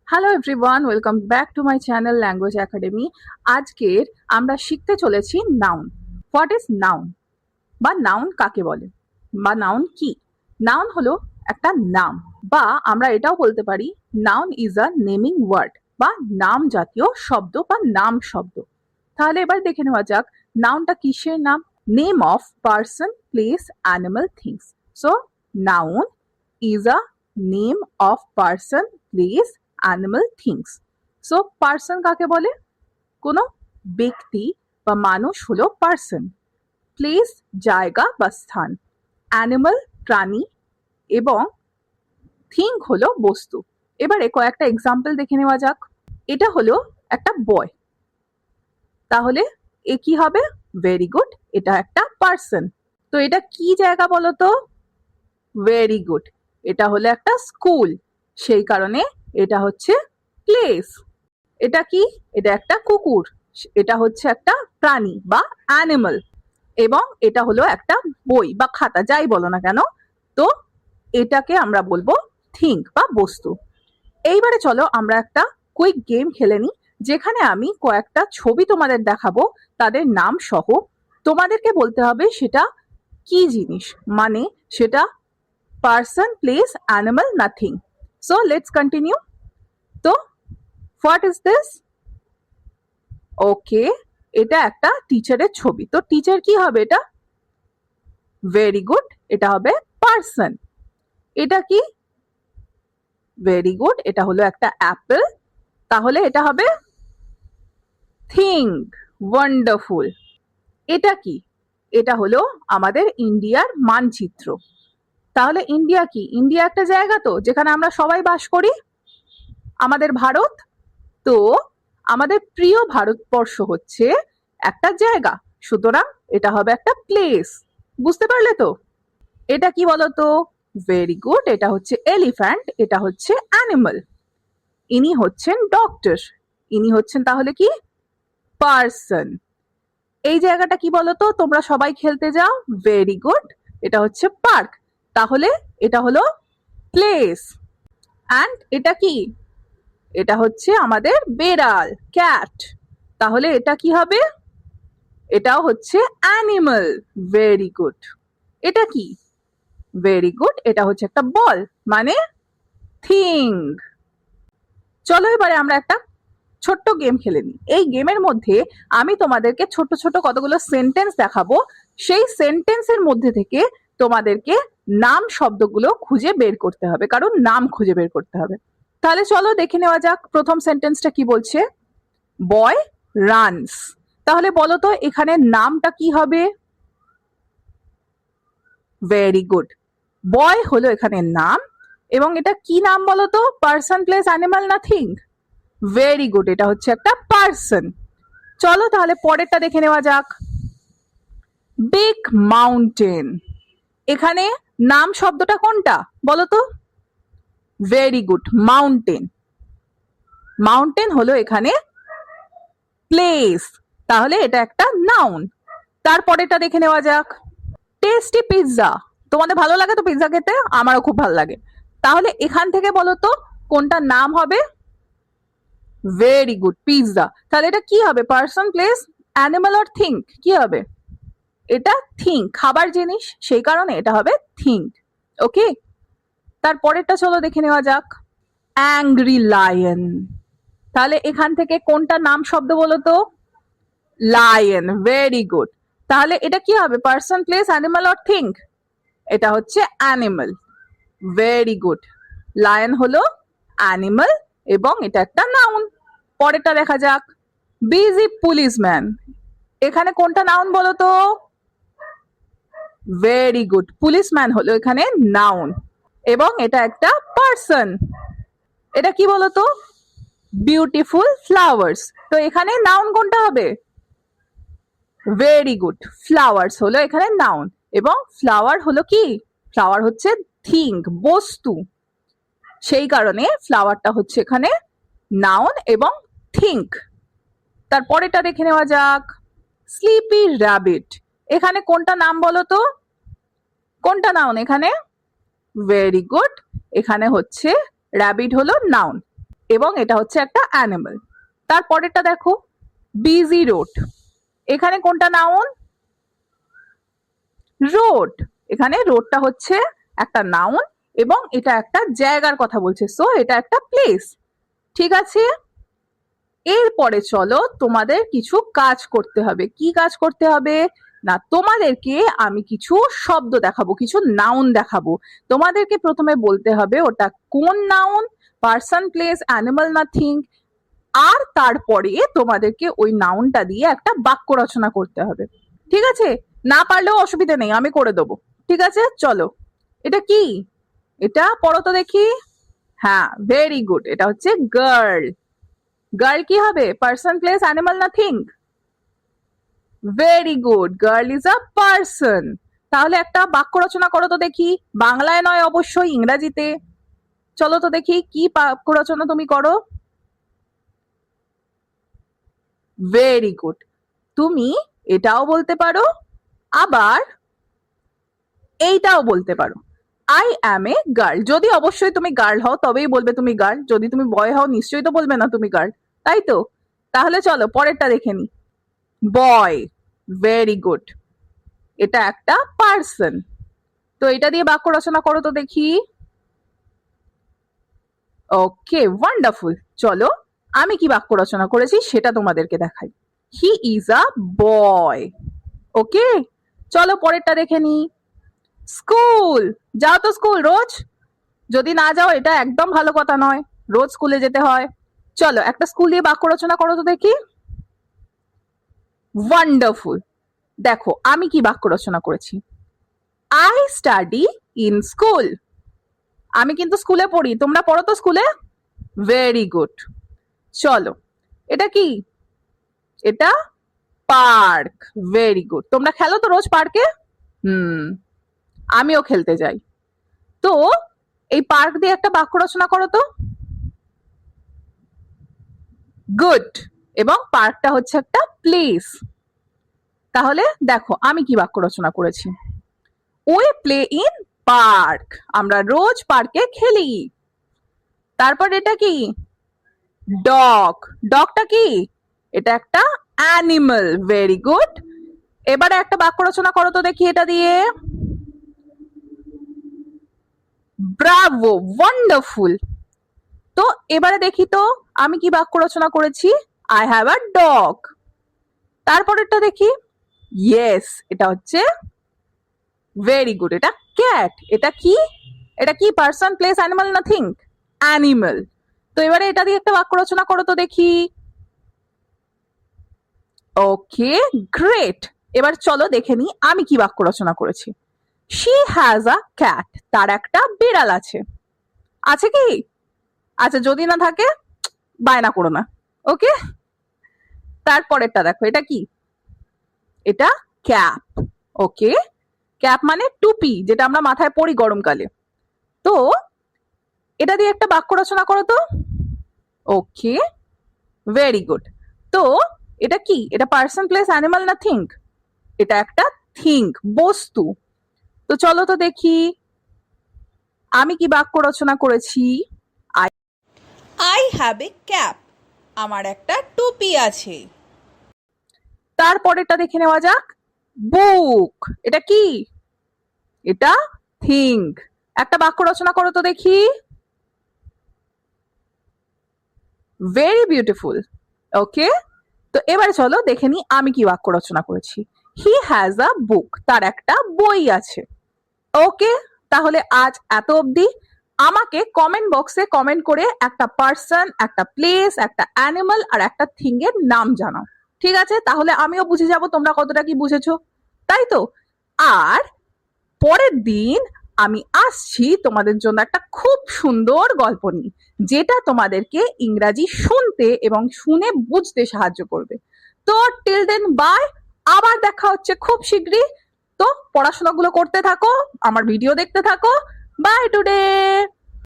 Hello everyone, welcome back to my channel language academy. আজকের আমরা শিখতে চলেছি নাউন। হোয়াট ইজ নাউন বা নাউন কাকে বলে বা নাউন কি? নাউন হলো একটা নাম, বা আমরা এটাও বলতে পারি noun is a naming word বা নাম জাতীয় শব্দ বা নাম শব্দ। তাহলে এবার দেখে নেওয়া যাক নাউনটা কিসের নাম। Name of person, place, animal, things. So noun is a name of person, place, animal, things. So person কাকে বলে? কোনো ব্যক্তি বা মানুষ হলো পার্সন। প্লেস জায়গা বা স্থান, অ্যানিমাল প্রাণী, এবং থিং হলো বস্তু। এবারে কয়েকটা এক্সাম্পল দেখে নেওয়া যাক। এটা হলো একটা বয়, তাহলে এ কি হবে? ভেরি গুড, এটা একটা পার্সন। তো এটা কি জায়গা বলো তো? ভেরি গুড, এটা হলো একটা স্কুল, সেই কারণে এটা হচ্ছে প্লেস। এটা কি? এটা একটা কুকুর, এটা হচ্ছে একটা প্রাণী বা অ্যানিমাল। এবং এটা হলো একটা বই বা খাতা, যাই বলো না কেন। তো এটাকে আমরা বলবো থিং বা বস্তু। এইবারে চলো আমরা একটা কুইক গেম খেলে নিই, যেখানে আমি কয়েকটা ছবি তোমাদের দেখাবো, তাদের নাম সহ। তোমাদেরকে বলতে হবে সেটা কি জিনিস, মানে সেটা person, place, animal, nothing. So let's continue. তো হোয়াট ইজ দিস? ওকে, এটা একটা টিচারের ছবি। তো টিচার কি হবে? এটা ভেরি গুড, এটা হবে পার্সন। এটা কি? ভেরি গুড, এটা হলো একটা অ্যাপেল, তাহলে এটা হবে থিং। ওয়ান্ডারফুল। এটা কি? এটা হলো আমাদের ইন্ডিয়ার মানচিত্র। তাহলে ইন্ডিয়া কি? ইন্ডিয়া একটা জায়গা তো, যেখানে আমরা সবাই বাস করি, আমাদের ভারত। তো আমাদের প্রিয় ভারতবর্ষ হচ্ছে একটা জায়গা, সুতরাং এটা হবে একটা প্লেস। বুঝতে পারলে তো? এটা কি বলতো? ভেরি গুড, এটা হচ্ছে এলিফ্যান্ট, এটা হচ্ছে অ্যানিমাল। ইনি হচ্ছেন ডক্টর, ইনি হচ্ছেন তাহলে কি? পার্সন। এই জায়গাটা কি বলতো? তোমরা সবাই খেলতে যাও, ভেরি গুড, এটা হচ্ছে পার্ক, তাহলে এটা হলো প্লেস। অ্যান্ড এটা কি? এটা হচ্ছে আমাদের বেড়াল, ক্যাট, তাহলে এটা কি হবে? এটাও হচ্ছে অ্যানিমাল। Very good. এটা কি? ভেরি গুড, এটা হচ্ছে একটা বল, মানে থিং। চলো এবারে আমরা একটা ছোট্ট গেম খেলে নিই। এই গেমের মধ্যে আমি তোমাদেরকে ছোট ছোট কতগুলো সেন্টেন্স দেখাবো, সেই সেন্টেন্সের মধ্যে থেকে তোমাদেরকে নাম শব্দগুলো খুঁজে বের করতে হবে, কারণ নাম খুঁজে বের করতে হবে। তাহলে চলো দেখে নেওয়া যাক প্রথম সেন্টেন্সটা কি বলছে। বয় রানস। তাহলে বলো তো এখানে নামটা কি হবে? ভেরি গুড, বয় হলো এখানে নাম। এবং এটা কি নাম বলো তো? Person, place, animal, nothing? Very good, এটা হচ্ছে একটা পার্সন। চলো তাহলে পরেরটা দেখে নেওয়া যাক। Big mountain. এখানে নাম শব্দটা কোনটা বলো তো? Very good, mountain. মাউন্টেন হলো এখানে প্লেস, তাহলে এটা একটা নাউন। তারপরেটা দেখে নেওয়া যাক। Tasty pizza. তোমাদের ভালো লাগে তো পিৎজা খেতে? আমারও খুব ভালো লাগে। তাহলে এখান থেকে বলো তো কোনটা নাম হবে? Very good, pizza. তাহলে এটা কি হবে? Person, place, animal or thing? কি হবে? এটা থিং, খাবার জিনিস, সেই কারণে এটা হবে থিং। ওকে, তারপরেরটা চলো দেখে নেওয়া যাক। Angry lion. তাহলে এখান থেকে কোনটা নাম শব্দ বলো তো? লায়ন। Very good. তাহলে এটা কি হবে? Person, place, animal or thing? এটা হচ্ছে অ্যানিমাল। ভেরি গুড, লায়ন হলো অ্যানিমাল এবং এটা একটা নাউন। পরেরটা দেখা যাক। Busy policeman. এখানে কোনটা নাউন বলো তো? ভেরি গুড, পুলিশম্যান হলো এখানে নাউন এবং এটা একটা পার্সন। এটা কি বলতো? Beautiful flowers. তো এখানে নাউন কোনটা হবে? ভেরি গুড, ফ্লাওয়ার্স হলো এখানে নাউন এবং ফ্লাওয়ার হলো কি? ফ্লাওয়ার হচ্ছে থিং, বস্তু, সেই কারণে ফ্লাওয়ারটা হচ্ছে এখানে নাউন এবং থিঙ্ক। তারপরেটা দেখে নেওয়া যাক। Sleepy rabbit. এখানে কোনটা নাম বলো তো? কোনটা নাউন এখানে? ভেরি গুড, এখানে হচ্ছে র্যাবিট হলো নাউন। এবং এটা হচ্ছে একটা অ্যানিমাল। তারপরেরটা দেখো, বিজি রোড। এখানে কোনটা নাউন? রোড। এখানে রোডটা হচ্ছে একটা নাউন এবং এটা একটা জায়গার কথা বলছে, সো এটা একটা প্লেস। ঠিক আছে, এরপরে চলো তোমাদের কিছু কাজ করতে হবে। কি কাজ করতে হবে না, তোমাদেরকে আমি কিছু শব্দ দেখাবো, কিছু নাউন দেখাবো। তোমাদেরকে প্রথমে বলতে হবে ওটা কোন নাউন, পার্সন, প্লেস, অ্যানিমাল না থিং, আর তারপরে তোমাদেরকে ওই নাউনটা দিয়ে একটা বাক্য রচনা করতে হবে। ঠিক আছে, না পারলেও অসুবিধা নেই, আমি করে দেবো। ঠিক আছে, চলো। এটা কি? এটা পড়ো তো দেখি। হ্যাঁ, ভেরি গুড, এটা হচ্ছে গার্ল। গার্ল কি হবে? পার্সন, প্লেস, অ্যানিমাল না thing? Very good, girl is a person. তাহলে একটা বাক্য রচনা করো তো দেখি, বাংলায় নয় অবশ্যই, ইংরাজিতে। চলো তো দেখি কি বাক্য রচনা তুমি করো। ভেরি গুড, তুমি এটাও বলতে পারো, আবার এইটাও বলতে পারো। I am a girl. যদি অবশ্যই তুমি গার্ল হও তবেই বলবে তুমি গার্ল, যদি তুমি বয় হও নিশ্চয়ই তো বলবে না তুমি গার্ল, তাই তো? তাহলে চলো পরেরটা দেখে নি। বয়। ভেরি গুড, এটা একটা পার্সন। তো এটা দিয়ে বাক্য রচনা করো তো দেখি। ওকে, ওয়ান্ডারফুল। চলো আমি কি বাক্য রচনা করেছি সেটা তোমাদেরকে দেখাই। হি ইজ আ বয়। ওকে, চলো পরেরটা দেখে নি। স্কুল। যাও তো স্কুল রোজ, যদি না যাও এটা একদম ভালো কথা নয়, রোজ স্কুলে যেতে হয়। চলো একটা স্কুল দিয়ে বাক্য রচনা করো তো দেখি। ওয়ান্ডারফুল, দেখো আমি কি বাক্য রচনা করেছি। I study in school. আমি কিন্তু স্কুলে পড়ি, তোমরা পড়ো তো স্কুলে। Very good. চলো, এটা কি? এটা পার্ক। ভেরি গুড, তোমরা খেলো তো রোজ পার্কে? হুম, আমিও খেলতে যাই। তো এই পার্ক দিয়ে একটা বাক্য রচনা করো তো। গুড, এবং পার্কটা হচ্ছে একটা প্লেস। তাহলে দেখো আমি কি বাক্য রচনা করেছি। We play in park. আমরা রোজ পার্কে খেলি। তারপর এটা কি? ডগ। ডগটা কি? এটা একটা অ্যানিমাল। Very good. এবারে একটা বাক্য রচনা করো তো দেখি এটা দিয়ে। Bravo, wonderful. তো এবারে দেখি তো আমি কি বাক্য রচনা করেছি। I have a dog. তারপরেরটা দেখি। ইয়েস, এটা হচ্ছে ভেরি গুড, এটা ক্যাট। এটা কি? এটা কি পার্সন, প্লেস, অ্যানিমাল না থিং? অ্যানিমাল। তো এবারে এটা দিয়ে একটা বাক্য রচনা করো তো দেখি। ওকে, গ্রেট। এবার চলো দেখে নি আমি কি বাক্য রচনা করেছি। She has a cat. তার একটা বিড়াল আছে। আছে কি? আচ্ছা, যদি না থাকে বায়না করো না। ওকে, তারপরেরটা দেখো, এটা কি? এটা ক্যাপ। ওকে, ক্যাপ মানে টুপি, যেটা আমরা মাথায় পরি গরমকালে। তো এটা দিয়ে একটা বাক্য রচনা করো তো। ওকে, ভেরি গুড। তো এটা কি? এটা পার্সন, প্লেস, অ্যানিমাল না থিং? এটা একটা থিং, বস্তু। তো চলো তো দেখি আমি কি বাক্য রচনা করেছি। I I have A cap. আমার একটা টুপি আছে। তারপরেরটা দেখে নেওয়া যাক। বুক। এটা কি? এটা থিং। একটা বাক্য রচনা করো তো দেখি। Very beautiful. ওকে, তো এবারে চলো দেখে নি আমি কি বাক্য রচনা করেছি। হি হ্যাজ আ বুক। তার একটা বই আছে। ওকে, তাহলে আজ এত অবধি। আমাকে কমেন্ট বক্সে কমেন্ট করে একটা পার্সন, একটা প্লেস, একটা অ্যানিমাল আর একটা থিং এর নাম জানাও। ঠিক আছে, তাহলে আমিও বুঝে যাব তোমরা কতটা কি বুঝেছো, তাই তো? আর পরের দিন আমি আসছি তোমাদের জন্য একটা খুব সুন্দর গল্প নিয়ে, যেটা তোমাদেরকে ইংরাজি শুনতে এবং শুনে বুঝতে সাহায্য করবে। তো টিল দেন বাই, আবার দেখা হচ্ছে খুব শীঘ্রই। তো পড়াশোনাগুলো করতে থাকো, আমার ভিডিও দেখতে থাকো। Bye today.